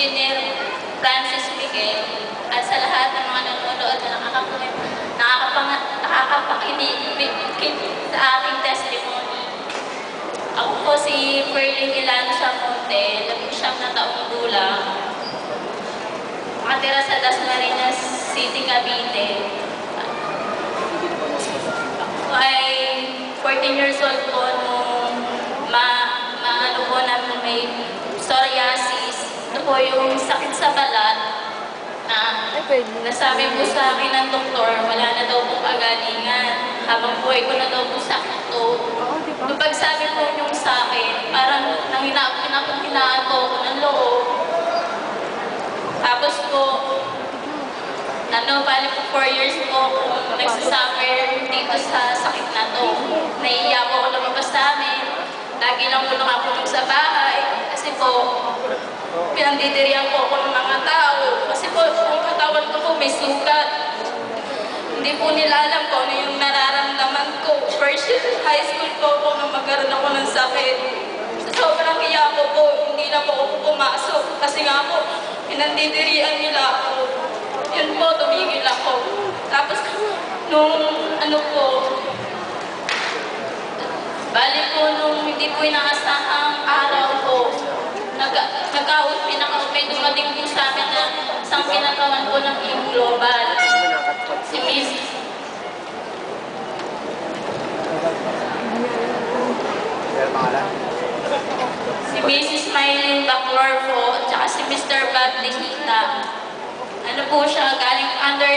Engineer Francis Miguel, at sa lahat ng mga nanonood na nakakapakinig sa aking testimony. Ako po si Perlin Ilano Samonte, 19 na taong gulang, nakatira sa Dasmariñas City, Cavite. Ako ay 14 years old po nung maano po na may psoriasis. Ito po yung sakit sa balat na nasabi po sa akin ng doktor, wala na daw pong kagalingan. Habang buhay ko na daw po sakit to. Nung pagsabi po yung sa akin, parang pinapanghinaan po ako ng loob. Tapos po, bali po 4 years po akong nagsasuffer dito sa sakit na to. Naiiyak po ako lumabas sa amin. Lagi lang po nakakulong sa bahay. Kasi po, pinandidirihan po ako ng mga tao. Kasi po, yung katawan ko po may sugat. Hindi po nila alam kung ano yung nararamdaman ko. First year high school po ako nung magkaroon ako ng sakit. Sa sobrang iyak ko po, hindi na po ako pumasok. Kasi nga po, pinandidirihan nila ako. Yun po, tumigil ako. Tapos, nung bali po nung hindi po inaasahang araw po, may dumating po sa amin na isang pinagawan po ng Team Global. Si Mrs. Maylin Baclor po, at saka si Mr. Bob Dehita. Ano po siya, galing under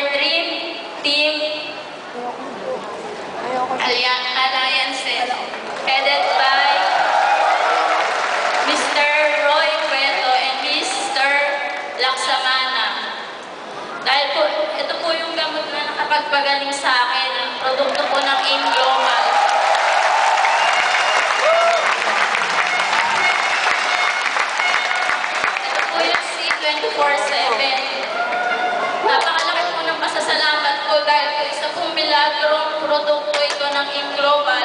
Team Alliances, headed by Mr. Roy Cueto and Mr. Laksamana. Dahil po, ito po yung gamot na nakapagpagaling sa akin, ang produkto po ng AIM Global. Ito po yung C24/7. Napakalaki po ng pasasalamat ko dahil isa pong milagrong produkto ito ng AIM Global.